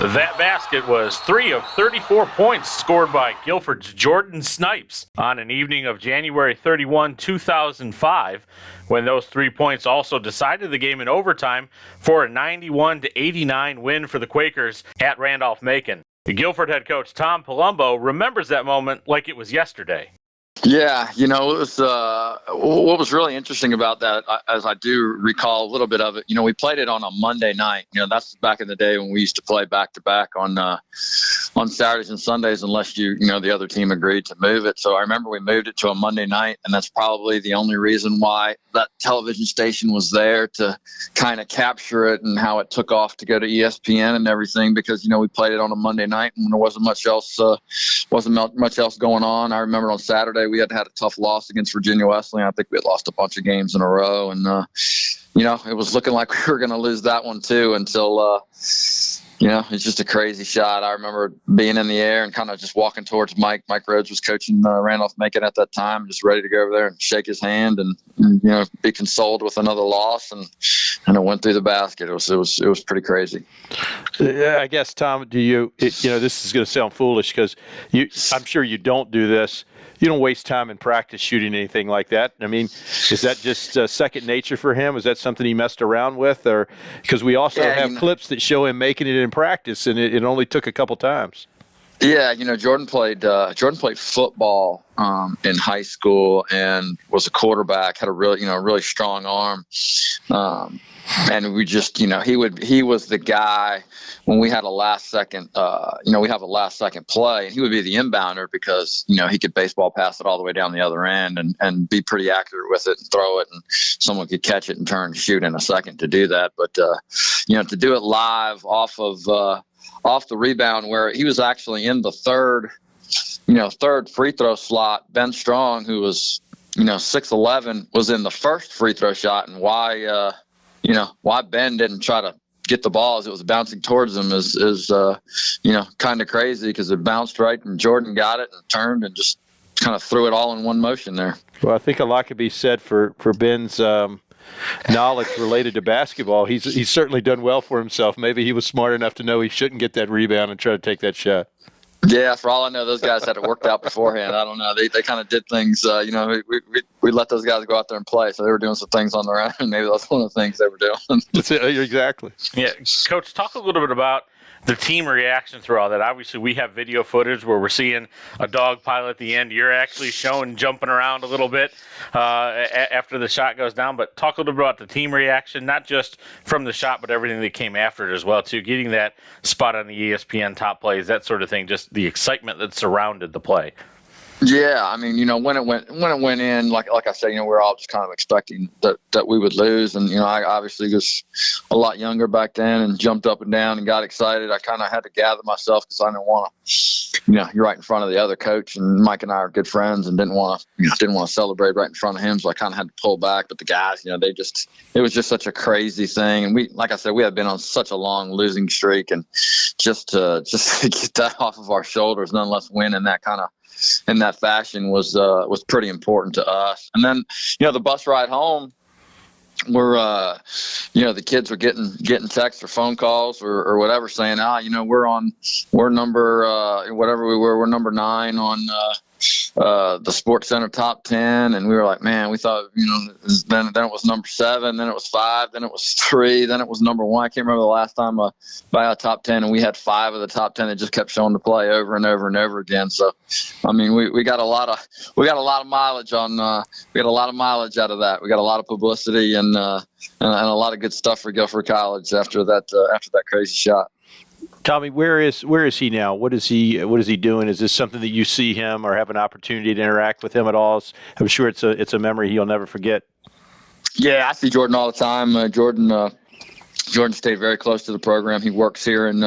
That basket was 3 of 34 points scored by Guilford's Jordan Snipes on an evening of January 31, 2005, when those 3 points also decided the game in overtime for a 91-89 win for the Quakers at Randolph-Macon. Guilford head coach Tom Palombo remembers that moment like it was yesterday. Yeah, it was what was really interesting about that, as I do recall a little bit of it. We played it on a Monday night. That's back in the day when we used to play back to back on Saturdays and Sundays, unless the other team agreed to move it. So I remember we moved it to a Monday night, and that's probably the only reason why that television station was there, to kind of capture it and how it took off to go to ESPN and everything, because we played it on a Monday night and there wasn't much else going on. I remember on Saturday we had a tough loss against Virginia Wesleyan. I think we had lost a bunch of games in a row, and it was looking like we were going to lose that one too until it's just a crazy shot. I remember being in the air and kind of just walking towards Mike. Mike Rhodes was coaching Randolph-Macon at that time, just ready to go over there and shake his hand and be consoled with another loss, and it went through the basket. It was pretty crazy. I guess, Tom, this is going to sound foolish because I'm sure you don't do this. You don't waste time in practice shooting anything like that. I mean, is that just second nature for him? Is that something he messed around with? Or because we also have clips that show him making it in practice, and it only took a couple times. Yeah, Jordan played football in high school and was a quarterback. Had a really strong arm. And we just, he was the guy when we had a last second, we have a last second play, and he would be the inbounder because, he could baseball pass it all the way down the other end and be pretty accurate with it and throw it, and someone could catch it and turn and shoot in a second to do that. But, to do it live off the rebound, where he was actually in the third free throw slot. Ben Strong, who was, 6'11", was in the first free throw shot, and why Ben didn't try to get the ball as it was bouncing towards him is kind of crazy, because it bounced right and Jordan got it and turned and just kind of threw it all in one motion there. Well, I think a lot could be said for Ben's knowledge related to basketball. He's certainly done well for himself. Maybe he was smart enough to know he shouldn't get that rebound and try to take that shot. Yeah, for all I know, those guys had it worked out beforehand. I don't know. They kind of did things, we let those guys go out there and play. So they were doing some things on their own, and maybe that's one of the things they were doing. That's it, exactly. Yeah, Coach, talk a little bit about the team reaction through all that. Obviously, we have video footage where we're seeing a dog pile at the end. You're actually showing jumping around a little bit after the shot goes down. But talk a little bit about the team reaction, not just from the shot, but everything that came after it as well, too. Getting that spot on the ESPN top plays, that sort of thing, just the excitement that surrounded the play. Yeah, I mean, when it went in, like I said, we're all just kind of expecting that we would lose, and I obviously was a lot younger back then and jumped up and down and got excited. I kind of had to gather myself because I didn't want to, you're right in front of the other coach, and Mike and I are good friends, and didn't want to celebrate right in front of him, so I kind of had to pull back. But the guys, it was just such a crazy thing, and we had been on such a long losing streak, and just to get that off of our shoulders, none less win in that fashion was pretty important to us. And then, the bus ride home, we're the kids were getting texts or phone calls or whatever saying, we're number 9 on the Sports Center top 10, and we were like, man, we thought, then it was number 7, then it was 5, then it was 3, then it was number 1. I can't remember the last time by a top 10, and we had 5 of the top 10 that just kept showing the play over and over and over again. So, I mean, we got a lot of mileage out of that. We got a lot of publicity and a lot of good stuff for Guilford College after that crazy shot. Tommy, where is he now? What is he doing? Is this something that you see him or have an opportunity to interact with him at all? I'm sure it's a memory he'll never forget. Yeah, I see Jordan all the time. Jordan stayed very close to the program. He works here in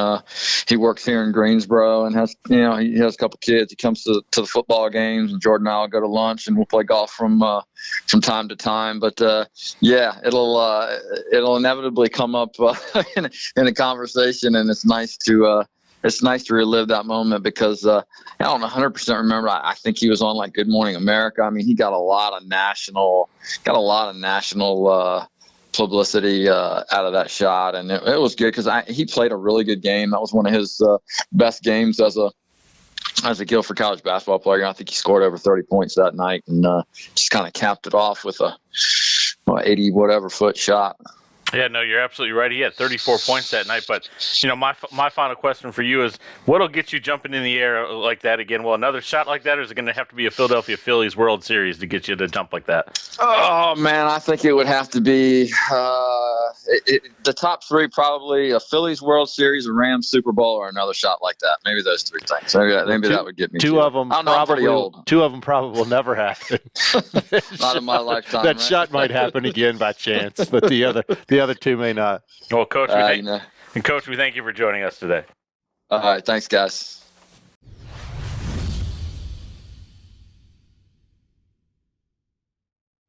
Greensboro, and has he has a couple kids. He comes to the football games, and Jordan and I will go to lunch, and we'll play golf from time to time. But it'll inevitably come up in a conversation, and it's nice to relive that moment because I don't 100% remember. I think he was on like Good Morning America. I mean, he got a lot of national publicity out of that shot, and it was good because he played a really good game. That was one of his best games as a Guilford College basketball player. I think he scored over 30 points that night, and just kind of capped it off with a 80 whatever foot shot. Yeah, no, you're absolutely right. He had 34 points that night. But, my final question for you is, what'll get you jumping in the air like that again? Well, another shot like that, or is it going to have to be a Philadelphia Phillies World Series to get you to jump like that? Oh, man, I think it would have to be the top three, probably a Phillies World Series, a Rams Super Bowl, or another shot like that. Maybe those three things. Maybe that would get me. Two of them pretty old. Two of them probably will never happen. Not in my lifetime. That right? shot might happen again by chance, but the other two may not. Well, Coach, we thank you for joining us today. All right, thanks, guys.